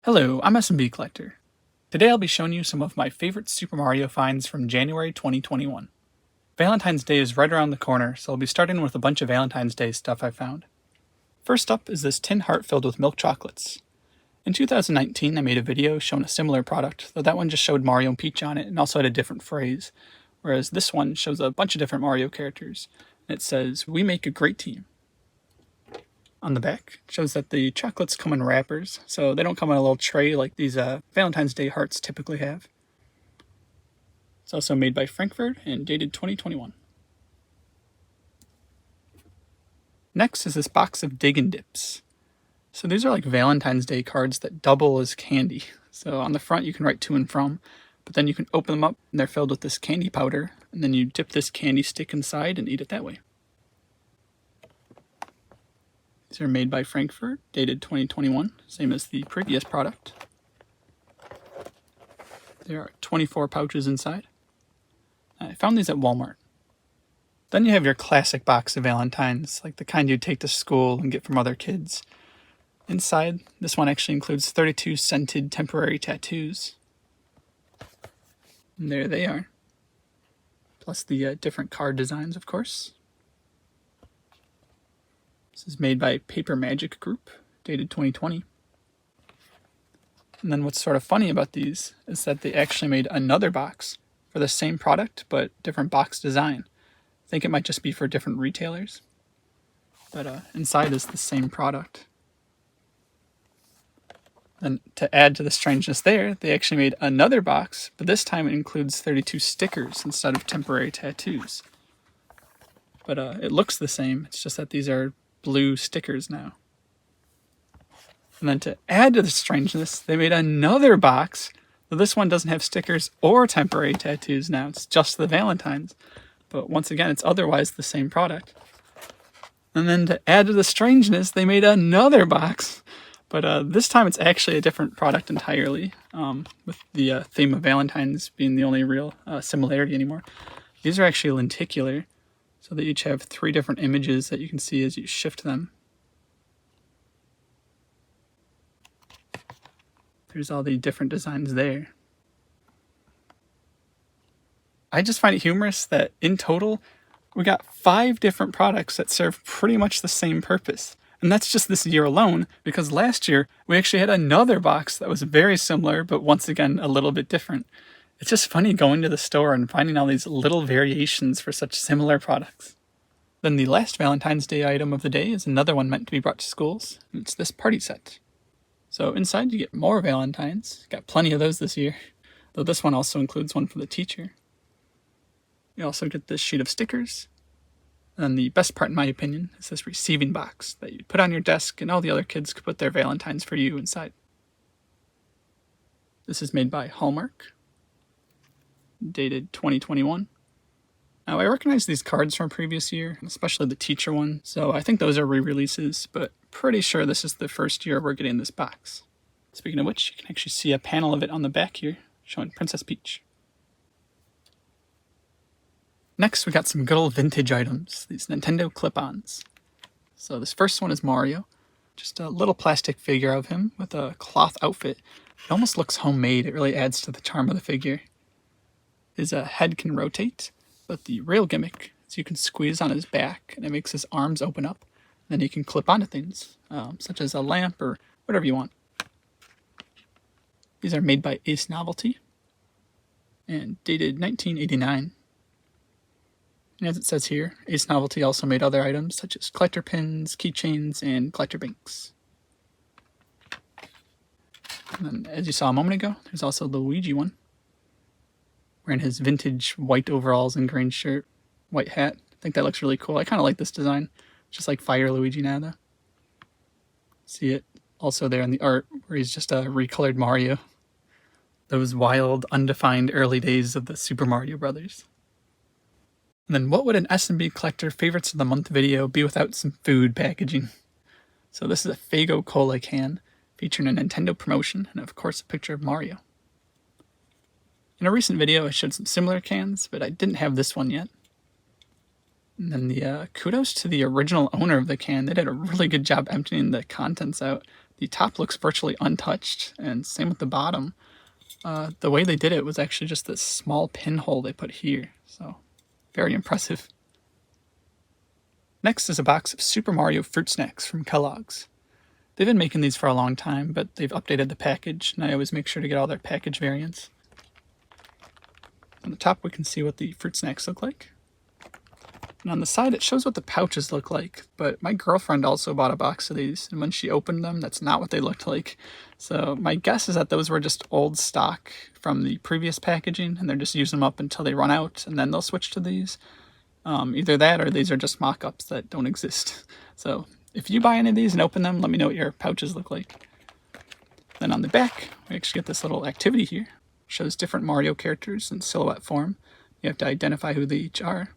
Hello, I'm SMB Collector. Today I'll be showing you some of my favorite Super Mario finds from January 2021. Valentine's Day is right around the corner, so I'll be starting with a bunch of Valentine's Day stuff I found. First up is this tin heart filled with milk chocolates. In 2019 I made a video showing a similar product, though that one just showed Mario and Peach on it and also had a different phrase, whereas this one shows a bunch of different Mario characters, and it says, "We make a great team." On the back, it shows that the chocolates come in wrappers, so they don't come in a little tray like these Valentine's Day hearts typically have. It's also made by Frankfurt and dated 2021. Next is this box of Dig and Dips. So these are like Valentine's Day cards that double as candy. So on the front you can write to and from, but then you can open them up and they're filled with this candy powder, and then you dip this candy stick inside and eat it that way. These are made by Frankfurt, dated 2021, same as the previous product. There are 24 pouches inside. I found these at Walmart. Then you have your classic box of Valentines, like the kind you'd take to school and get from other kids. Inside, this one actually includes 32 scented temporary tattoos. And there they are. Plus the different card designs, of course. This is made by Paper Magic Group, dated 2020. And then what's sort of funny about these is that they actually made another box for the same product, but different box design. I think it might just be for different retailers. But inside is the same product. Then to add to the strangeness there, they actually made another box, but this time it includes 32 stickers instead of temporary tattoos. But it looks the same, it's just that these are blue stickers now. And then to add to the strangeness, they made another box. So this one doesn't have stickers or temporary tattoos now, it's just the Valentines. But once again, it's otherwise the same product. And then to add to the strangeness, they made another box. But this time it's actually a different product entirely, with the theme of Valentine's being the only real similarity anymore. These are actually lenticular. So they each have 3 different images that you can see as you shift them. There's all the different designs there. I just find it humorous that in total, we got 5 different products that serve pretty much the same purpose. And that's just this year alone, because last year we actually had another box that was very similar, but once again, a little bit different. It's just funny going to the store and finding all these little variations for such similar products. Then the last Valentine's Day item of the day is another one meant to be brought to schools, and it's this party set. So inside you get more Valentines, got plenty of those this year, though this one also includes one for the teacher. You also get this sheet of stickers, and the best part in my opinion is this receiving box that you put on your desk and all the other kids could put their Valentines for you inside. This is made by Hallmark, dated 2021. Now I recognize these cards from a previous year, especially the teacher one, so I think those are re-releases, but pretty sure this is the first year we're getting this box. Speaking of which, you can actually see a panel of it on the back here, showing Princess Peach. Next we got some good old vintage items, these Nintendo clip-ons. So this first one is Mario, just a little plastic figure of him with a cloth outfit. It almost looks homemade, it really adds to the charm of the figure. His head can rotate, but the real gimmick is you can squeeze on his back and it makes his arms open up. Then you can clip onto things, such as a lamp or whatever you want. These are made by Ace Novelty and dated 1989. And as it says here, Ace Novelty also made other items such as collector pins, keychains, and collector banks. And then, as you saw a moment ago, there's also the Luigi one, wearing his vintage white overalls and green shirt, white hat. I think that looks really cool. I kind of like this design. It's just like Fire Luigi now, though. See it also there in the art, where he's just a recolored Mario. Those wild, undefined early days of the Super Mario Brothers. And then what would an SMB Collector Favorites of the Month video be without some food packaging? So this is a Faygo Cola can, featuring a Nintendo promotion, and of course a picture of Mario. In a recent video I showed some similar cans, but I didn't have this one yet. And then the kudos to the original owner of the can. They did a really good job emptying the contents out. the top looks virtually untouched, and same with the bottom. The way they did it was actually just this small pinhole they put here, so very impressive. Next is a box of Super Mario Fruit Snacks from Kellogg's. They've been making these for a long time, but they've updated the package, and I always make sure to get all their package variants. On the top we can see what the fruit snacks look like. And on the side it shows what the pouches look like, but my girlfriend also bought a box of these, and when she opened them, that's not what they looked like. So my guess is that those were just old stock from the previous packaging, and they're just using them up until they run out, and then they'll switch to these. Either that or these are just mock-ups that don't exist. So if you buy any of these and open them, let me know what your pouches look like. Then on the back, we actually get this little activity here. It shows different Mario characters in silhouette form. You have to identify who they each are.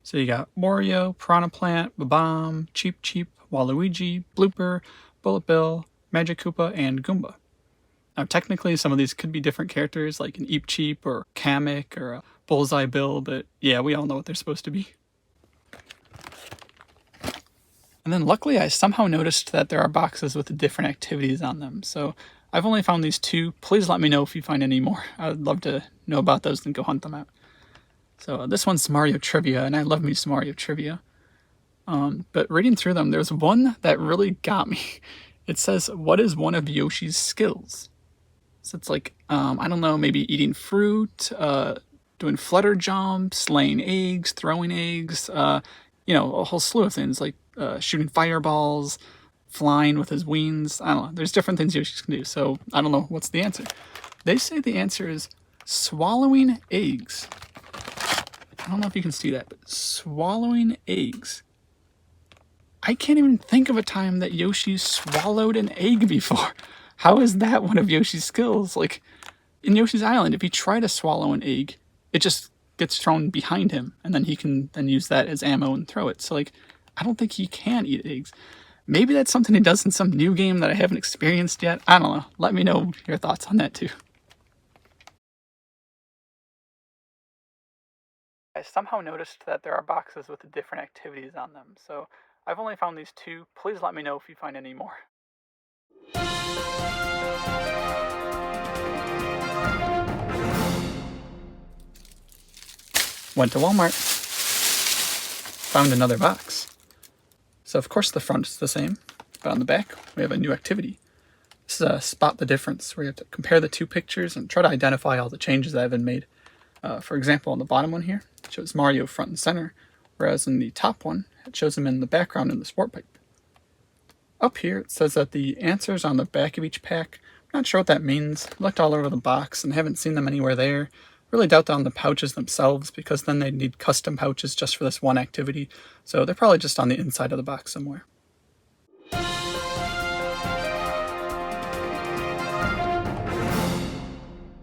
So you got Wario, Piranha Plant, Bob-omb, Cheep Cheep, Waluigi, Blooper, Bullet Bill, Magic Koopa, and Goomba. Now technically some of these could be different characters like an Eep Cheep or Kamek or a Bullseye Bill, but yeah, we all know what they're supposed to be. And then luckily I somehow noticed that there are boxes with different activities on them. So I've only found these 2. Please let me know if you find any more. I would love to know about those and go hunt them out. So this one's Mario Trivia, and I love me some Mario Trivia. But reading through them, there's one that really got me. It says, what is one of Yoshi's skills? So it's like, I don't know, maybe eating fruit, doing flutter jumps, laying eggs, throwing eggs, a whole slew of things like shooting fireballs, flying with his wings. I don't know. There's different things Yoshi can do, so I don't know what's the answer. They say the answer is swallowing eggs. I don't know if you can see that, but swallowing eggs. I can't even think of a time that Yoshi swallowed an egg before. How is that one of Yoshi's skills? Like, in Yoshi's Island, if you try to swallow an egg, it just gets thrown behind him, and then he can then use that as ammo and throw it. So, like, I don't think he can eat eggs. Maybe that's something he does in some new game that I haven't experienced yet. I don't know. Let me know your thoughts on that, too. I somehow noticed that there are boxes with different activities on them, so I've only found these 2. Please let me know if you find any more. Went to Walmart. Found another box. So of course the front is the same, but on the back we have a new activity. This is a spot the difference, where you have to compare the 2 pictures and try to identify all the changes that have been made. For example, on the bottom one here, it shows Mario front and center, whereas in the top one, it shows him in the background in the sport pipe. Up here, it says that the answers on the back of each pack, I'm not sure what that means. I looked all over the box and haven't seen them anywhere there. Really doubt they're on the pouches themselves, because then they'd need custom pouches just for this one activity, so they're probably just on the inside of the box somewhere.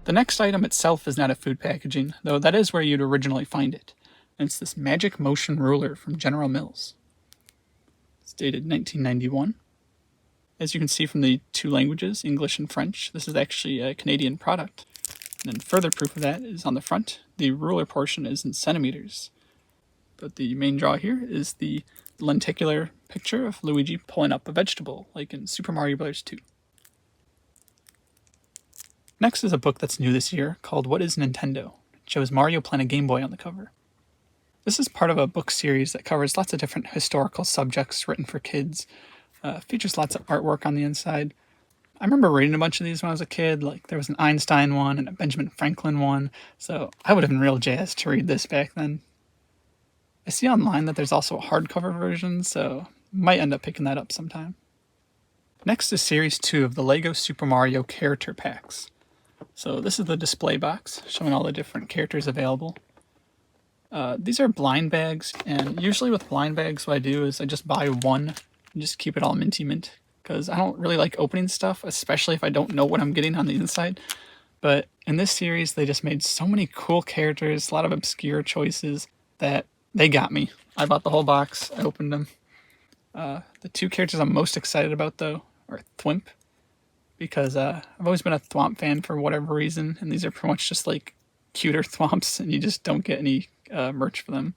The next item itself is not a food packaging, though that is where you'd originally find it. And it's this Magic Motion Ruler from General Mills. It's dated 1991. As you can see from the 2 languages, English and French, this is actually a Canadian product. And then further proof of that is on the front. The ruler portion is in centimeters. But the main draw here is the lenticular picture of Luigi pulling up a vegetable, like in Super Mario Bros. 2. Next is a book that's new this year called What is Nintendo? It shows Mario playing a Game Boy on the cover. This is part of a book series that covers lots of different historical subjects written for kids. Features lots of artwork on the inside. I remember reading a bunch of these when I was a kid. Like, there was an Einstein one and a Benjamin Franklin one, so I would have been real jazzed to read this back then. I see online that there's also a hardcover version, so might end up picking that up sometime. Next is Series 2 of the LEGO Super Mario character packs. So this is the display box, showing all the different characters available. These are blind bags, and usually with blind bags what I do is I just buy one and just keep it all minty mint, because I don't really like opening stuff, especially if I don't know what I'm getting on the inside. But in this series they just made so many cool characters, a lot of obscure choices, that they got me. I bought the whole box, I opened them. The 2 characters I'm most excited about though are Thwimp, because I've always been a Thwomp fan for whatever reason, and these are pretty much just like cuter Thwomps, and you just don't get any merch for them.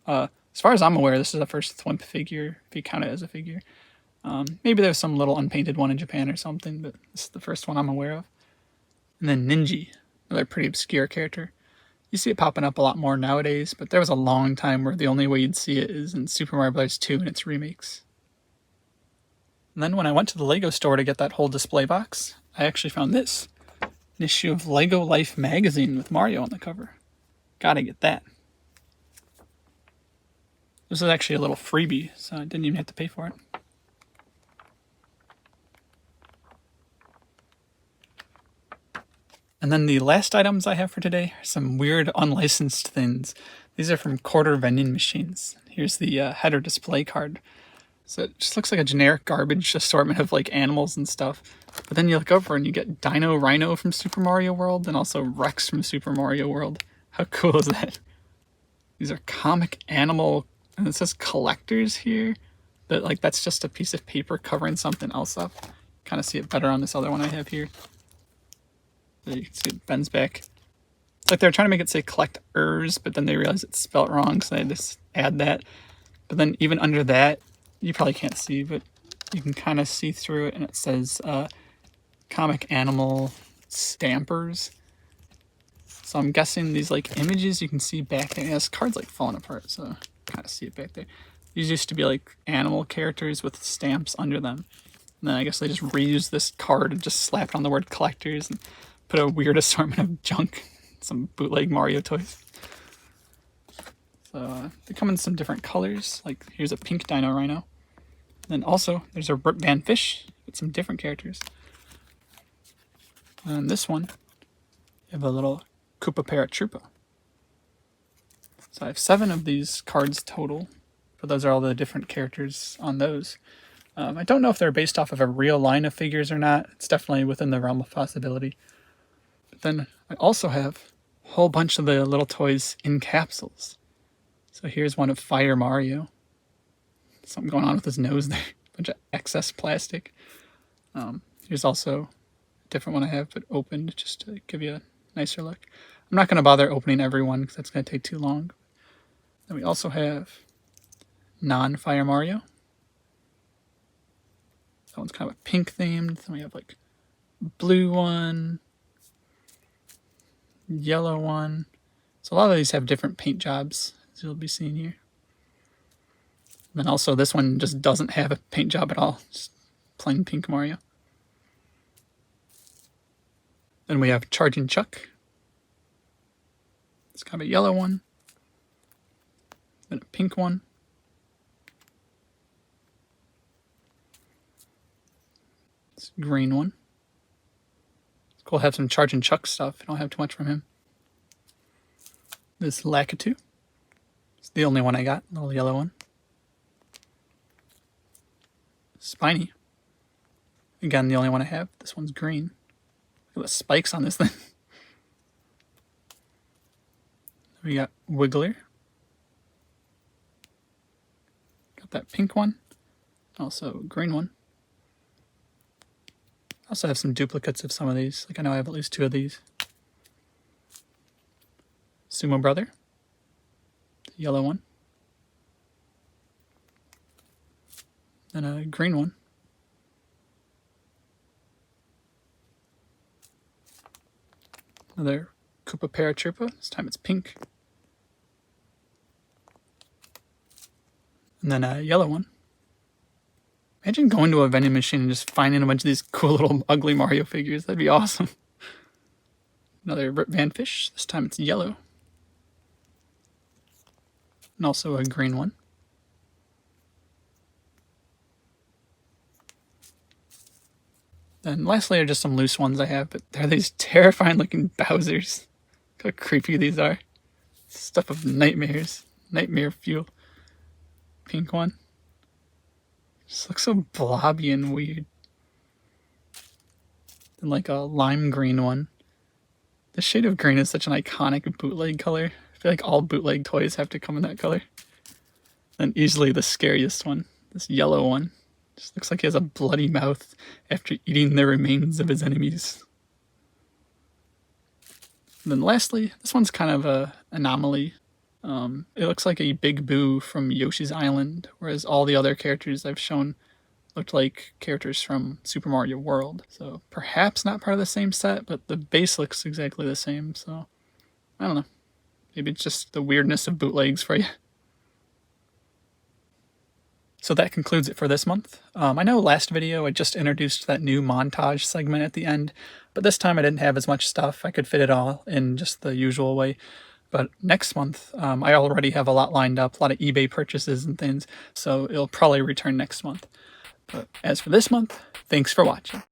As far as I'm aware, this is the first Thwimp figure, if you count it as a figure. Maybe there's some little unpainted one in Japan or something, but this is the first one I'm aware of. And then Ninji, another pretty obscure character. You see it popping up a lot more nowadays, but there was a long time where the only way you'd see it is in Super Mario Bros. 2 and its remakes. And then when I went to the Lego store to get that whole display box, I actually found this. An issue of Lego Life magazine with Mario on the cover. Gotta get that. This is actually a little freebie, so I didn't even have to pay for it. And then the last items I have for today are some weird unlicensed things. These are from quarter vending machines. Here's the header display card. So it just looks like a generic garbage assortment of like animals and stuff. But then you look over and you get Dino Rhino from Super Mario World and also Rex from Super Mario World. How cool is that? These are comic animal, and it says collectors here. But like that's just a piece of paper covering something else up. Kind of see it better on this other one I have here. So you can see it bends back. It's like they're trying to make it say collectors, but then they realize it's spelled wrong, so they just add that. But then even under that, you probably can't see, but you can kind of see through it, and it says comic animal stampers. So I'm guessing these like images you can see back there. Yeah, this card's like falling apart, so kind of see it back there. These used to be like animal characters with stamps under them. And then I guess they just reused this card and just slapped on the word collectors and put a weird assortment of junk, some bootleg Mario toys. So they come in some different colors. Like here's a pink Dino Rhino. Then also there's a Rip Van Fish with some different characters. And this one, you have a little Koopa Paratroopa. So I have 7 of these cards total, but those are all the different characters on those. I don't know if they're based off of a real line of figures or not. It's definitely within the realm of possibility. But then I also have a whole bunch of the little toys in capsules. So here's one of Fire Mario. Something going on with his nose there. A bunch of excess plastic. Here's also a different one I have, but opened just to give you a nicer look. I'm not going to bother opening every one because that's going to take too long. Then we also have non-Fire Mario. That one's kind of a pink themed. Then we have like blue one, yellow one. So a lot of these have different paint jobs, as you'll be seeing here. And then also this one just doesn't have a paint job at all. Just plain pink Mario. Then we have Charging Chuck. It's kind of a yellow one. Then a pink one. It's a green one. It's cool to have some Charging Chuck stuff. I don't have too much from him. This Lakitu. It's the only one I got, the little yellow one. Spiny. Again, the only one I have. This one's green. Look at the spikes on this thing. We got Wiggler. Got that pink one. Also a green one. I also have some duplicates of some of these. Like I know I have at least 2 of these. Sumo Brother. The yellow one. Then a green one. Another Koopa Paratroopa. This time it's pink. And then a yellow one. Imagine going to a vending machine and just finding a bunch of these cool little ugly Mario figures. That'd be awesome. Another Rip Van Fish. This time it's yellow. And also a green one. Then lastly are just some loose ones I have, but they're these terrifying looking Bowsers. Look how creepy these are. Stuff of nightmares. Nightmare fuel. Pink one. Just looks so blobby and weird. Then like a lime green one. The shade of green is such an iconic bootleg color. I feel like all bootleg toys have to come in that color. Then easily the scariest one. This yellow one. Just looks like he has a bloody mouth after eating the remains of his enemies. And then lastly, this one's kind of an anomaly. It looks like a Big Boo from Yoshi's Island, whereas all the other characters I've shown looked like characters from Super Mario World. So perhaps not part of the same set, but the base looks exactly the same. So I don't know. Maybe it's just the weirdness of bootlegs for you. So that concludes it for this month. I know last video I just introduced that new montage segment at the end, but this time I didn't have as much stuff. I could fit it all in just the usual way. But next month, I already have a lot lined up, a lot of eBay purchases and things, so it'll probably return next month. But as for this month, thanks for watching.